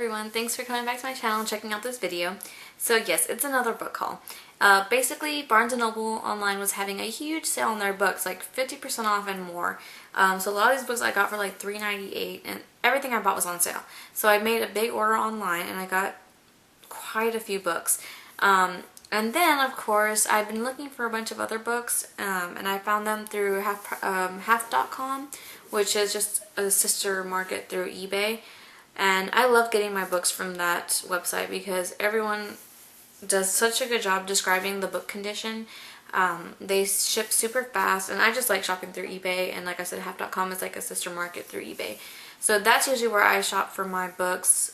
everyone, thanks for coming back to my channel and checking out this video. So yes, it's another book haul. Basically, Barnes & Noble online was having a huge sale on their books, like 50% off and more. So a lot of these books I got for like $3.98 and everything I bought was on sale. So I made a big order online and I got quite a few books. And then, of course, I've been looking for a bunch of other books, and I found them through Halfcom, which is just a sister market through eBay. And I love getting my books from that website because everyone does such a good job describing the book condition. They ship super fast, and I just like shopping through eBay. And like I said, Half.com is like a sister market through eBay. So that's usually where I shop for my books.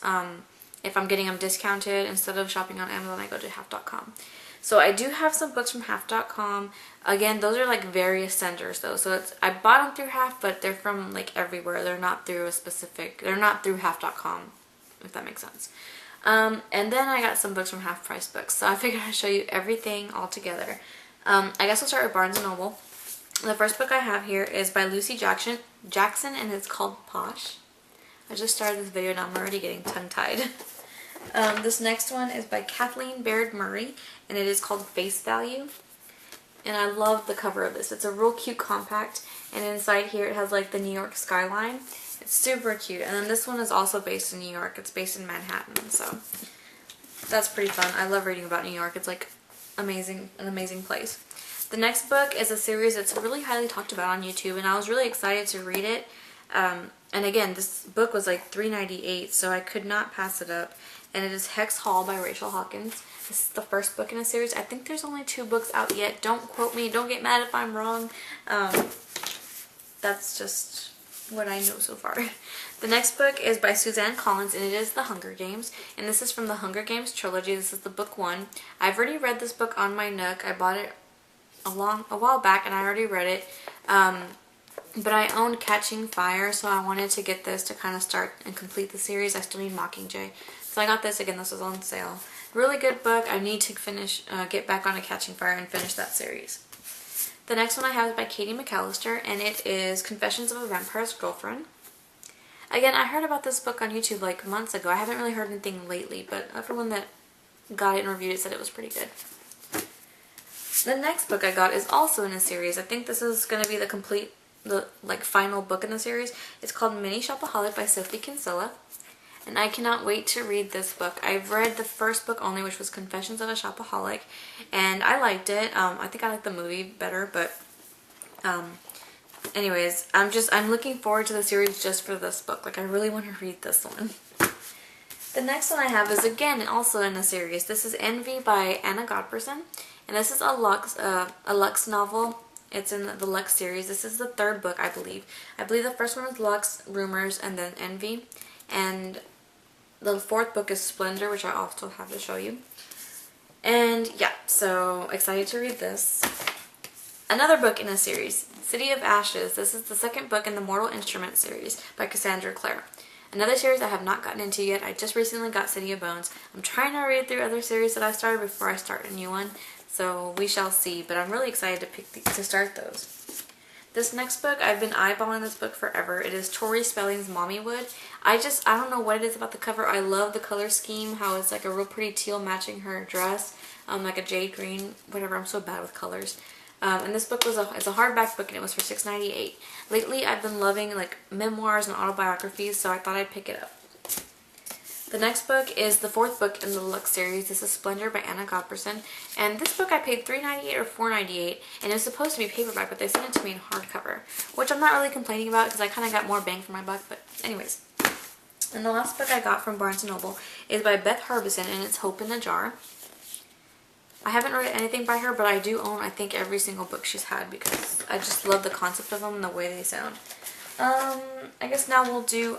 If I'm getting them discounted, instead of shopping on Amazon, I go to Half.com. So I do have some books from Half.com. Again, those are like various senders though. So I bought them through Half, but they're from like everywhere. They're not through they're not through Half.com, if that makes sense. And then I got some books from Half Price Books. So I figured I'd show you everything all together. I guess we'll start with Barnes & Noble. The first book I have here is by Lucy Jackson, and it's called Posh. I just started this video and I'm already getting tongue-tied. This next one is by Kathleen Baird Murray, and it is called Face Value. And I love the cover of this. It's a real cute compact, and inside here it has like the New York skyline. It's super cute. And then this one is also based in New York. It's based in Manhattan, so that's pretty fun. I love reading about New York. It's like amazing, an amazing place. The next book is a series that's really highly talked about on YouTube, and I was really excited to read it. And again, this book was like $3.98, so I could not pass it up. And it is Hex Hall by Rachel Hawkins. This is the first book in a series. I think there's only 2 books out yet. Don't quote me. Don't get mad if I'm wrong. That's just what I know so far. The next book is by Suzanne Collins, and it is The Hunger Games. And this is from the Hunger Games trilogy. This is the book 1. I've already read this book on my Nook. I bought it a while back, and I already read it. But I owned Catching Fire, so I wanted to get this to kind of start and complete the series. I still need Mockingjay. So I got this. Again, this was on sale. Really good book. I need to finish, get back on a Catching Fire and finish that series. The next one I have is by Katie McAllister, and it is Confessions of a Vampire's Girlfriend. Again, I heard about this book on YouTube like months ago. I haven't really heard anything lately, but everyone that got it and reviewed it said it was pretty good. The next book I got is also in a series. I think this is going to be the final book in the series. It's called Mini Shopaholic by Sophie Kinsella. And I cannot wait to read this book. I've read the first book only, which was Confessions of a Shopaholic, and I liked it. I think I liked the movie better, but anyways, I'm looking forward to the series just for this book. Like, I really want to read this one. The next one I have is again also in a series. This is Envy by Anna Godberson, and this is a Lux novel. It's in the Lux series. This is the 3rd book, I believe. I believe the first one was Lux, Rumors, and then Envy. And the 4th book is Splendor, which I also have to show you. And yeah, so excited to read this. Another book in a series, City of Ashes. This is the 2nd book in the Mortal Instruments series by Cassandra Clare. Another series I have not gotten into yet. I just recently got City of Bones. I'm trying to read through other series that I started before I start a new one. So we shall see, but I'm really excited to start those. This next book, I've been eyeballing this book forever. It is Tori Spelling's Mommywood. I don't know what it is about the cover. I love the color scheme, how it's like a real pretty teal matching her dress, like a jade green, whatever. I'm so bad with colors. And this book is a hardback book, and it was for $6.98. Lately, I've been loving like memoirs and autobiographies, so I thought I'd pick it up. The next book is the 4th book in the Lux series. This is Splendor by Anna Godberson. And this book I paid $3.98 or $4.98, and it was supposed to be paperback, but they sent it to me in hardcover, which I'm not really complaining about because I kind of got more bang for my buck, but anyways. And the last book I got from Barnes & Noble is by Beth Harbison, and it's Hope in a Jar. I haven't read anything by her, but I do own, I think, every single book she's had because I just love the concept of them and the way they sound. I guess now we'll do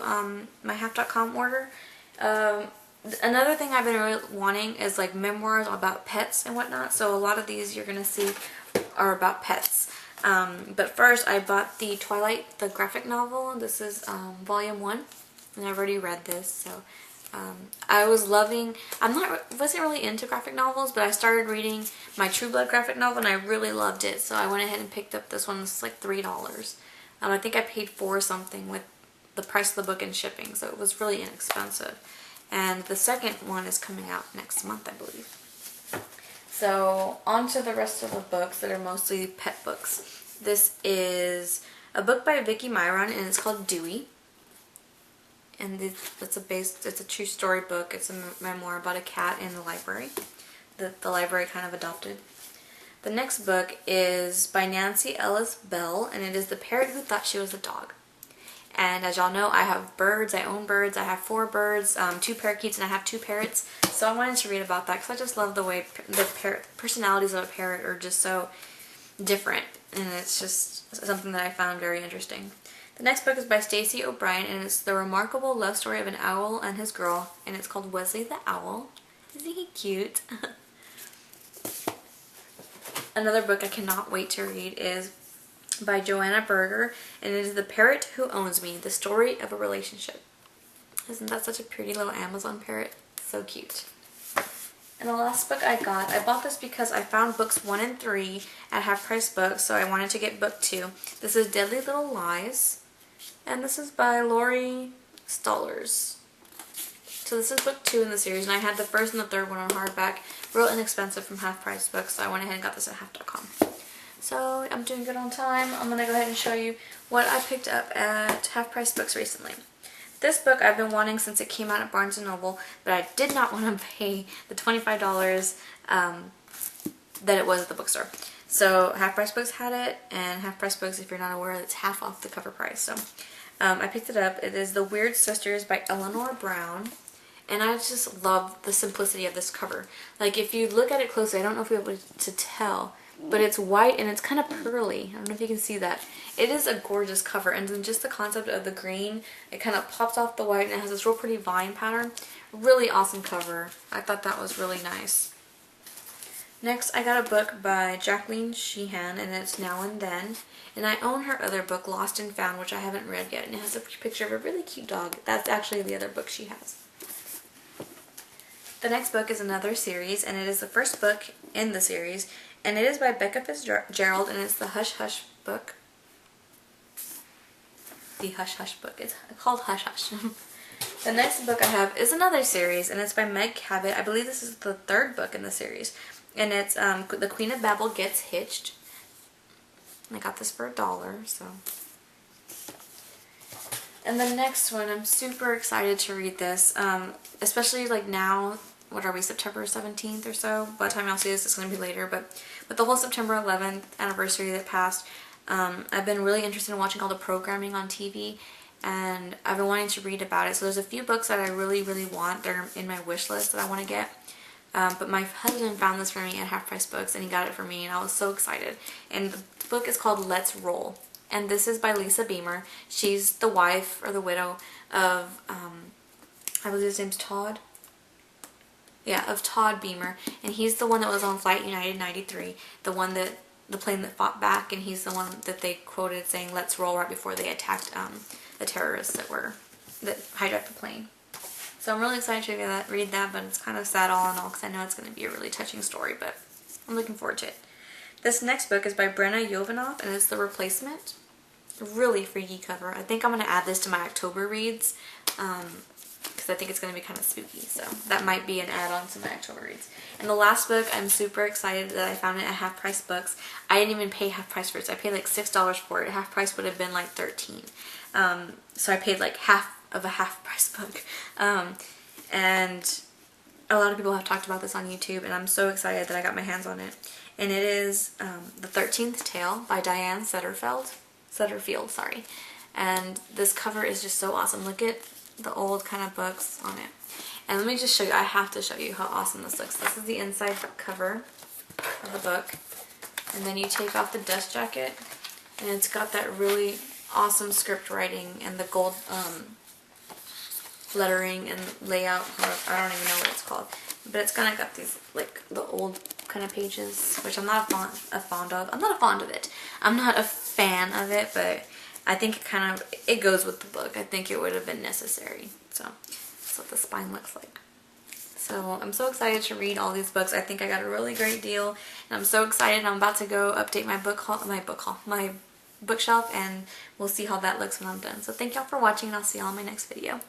my Half.com order. Another thing I've been really wanting is like memoirs about pets and whatnot, so a lot of these you're gonna see are about pets. But first I bought the Twilight, the graphic novel. This is volume 1, and I've already read this, so I was loving, wasn't really into graphic novels, but I started reading my True Blood graphic novel and I really loved it, so I went ahead and picked up this one. This is like $3. I think I paid $4 something with the price of the book and shipping, so it was really inexpensive. and the second one is coming out next month, I believe. So on to the rest of the books that are mostly pet books. This is a book by Vicky Myron, and it's called Dewey. And it's a true story book. It's a memoir about a cat in the library that the library kind of adopted. The next book is by Nancy Ellis Bell, and it is The Parrot Who Thought She Was a Dog. And as y'all know, I have birds, I own birds, I have 4 birds, 2 parakeets, and I have 2 parrots. So I wanted to read about that because I just love the way the personalities of a parrot are just so different. And it's just something that I found very interesting. The next book is by Stacey O'Brien, and it's the remarkable love story of an owl and his girl, and it's called Wesley the Owl. Isn't he cute? Another book I cannot wait to read is by Joanna Berger, and it is The Parrot Who Owns Me, the story of a relationship. Isn't that such a pretty little Amazon parrot? So cute. And the last book I bought this because I found books 1 and 3 at Half Price Books, so I wanted to get book 2. This is Deadly Little Lies, and this is by Lori Stollers. So this is book 2 in the series, and I had the first and the third one on hardback, real inexpensive from Half Price Books, so I went ahead and got this at half.com. So I'm doing good on time. I'm going to go ahead and show you what I picked up at Half Price Books recently. This book I've been wanting since it came out at Barnes & Noble, but I did not want to pay the $25 that it was at the bookstore. So Half Price Books had it, and Half Price Books, if you're not aware, it's half off the cover price. So I picked it up. It is The Weird Sisters by Eleanor Brown, and I just love the simplicity of this cover. Like, if you look at it closely, I don't know if you'll be able to tell, but it's white and it's kind of pearly. I don't know if you can see that. It is a gorgeous cover, and then just the concept of the green, it kind of pops off the white and it has this real pretty vine pattern. Really awesome cover. I thought that was really nice. Next, I got a book by Jacqueline Sheehan, and it's Now and Then. And I own her other book, Lost and Found, which I haven't read yet, and it has a picture of a really cute dog. That's actually the other book she has. The next book is another series, and it is the first book in the series, and it is by Becca Fitzgerald, and it's the Hush Hush book. The Hush Hush book. It's called Hush Hush. The next book I have is another series, and it's by Meg Cabot. I believe this is the 3rd book in the series, and it's The Queen of Babel Gets Hitched. And I got this for $1, so. And the next one, I'm super excited to read this, especially like now. What are we, September 17th or so? By the time y'all see this, it's going to be later, but with the whole September 11th anniversary that passed, I've been really interested in watching all the programming on TV, and I've been wanting to read about it. So there's a few books that I really, really want. They're in my wish list that I want to get. But my husband found this for me at Half Price Books, and he got it for me, and I was so excited. And the book is called Let's Roll, and this is by Lisa Beamer. She's the wife or the widow of, I believe his name's Todd. Yeah, of Todd Beamer, and he's the one that was on Flight United 93, the plane that fought back, and he's the one that they quoted saying "Let's roll" right before they attacked the terrorists that hijacked the plane. So I'm really excited to read that, but it's kind of sad all in all because I know it's going to be a really touching story, but I'm looking forward to it. This next book is by Brenna Jovanoff, and it's The Replacement. Really freaky cover. I think I'm going to add this to my October reads. Because I think it's going to be kind of spooky, so that might be an add-on to my October reads. And the last book, I'm super excited that I found it at Half Price Books. I didn't even pay half price for it, so I paid like $6 for it. Half price would have been like $13. So I paid like half of a half price book. And a lot of people have talked about this on YouTube, and I'm so excited that I got my hands on it. And it is The 13th Tale by Diane Setterfield, sorry. And this cover is just so awesome. Look at the old kind of books on it. And let me just show you, I have to show you how awesome this looks. This is the inside cover of the book. And then you take off the dust jacket, and it's got that really awesome script writing and the gold lettering and layout. I don't even know what it's called. But it's kind of got these, like, the old kind of pages, which I'm not fond of. I'm not fond of it. I'm not a fan of it, but I think it goes with the book. I think it would have been necessary. So that's what the spine looks like. So I'm so excited to read all these books. I think I got a really great deal, and I'm so excited. I'm about to go update my bookshelf, and we'll see how that looks when I'm done. So thank y'all for watching, and I'll see y'all in my next video.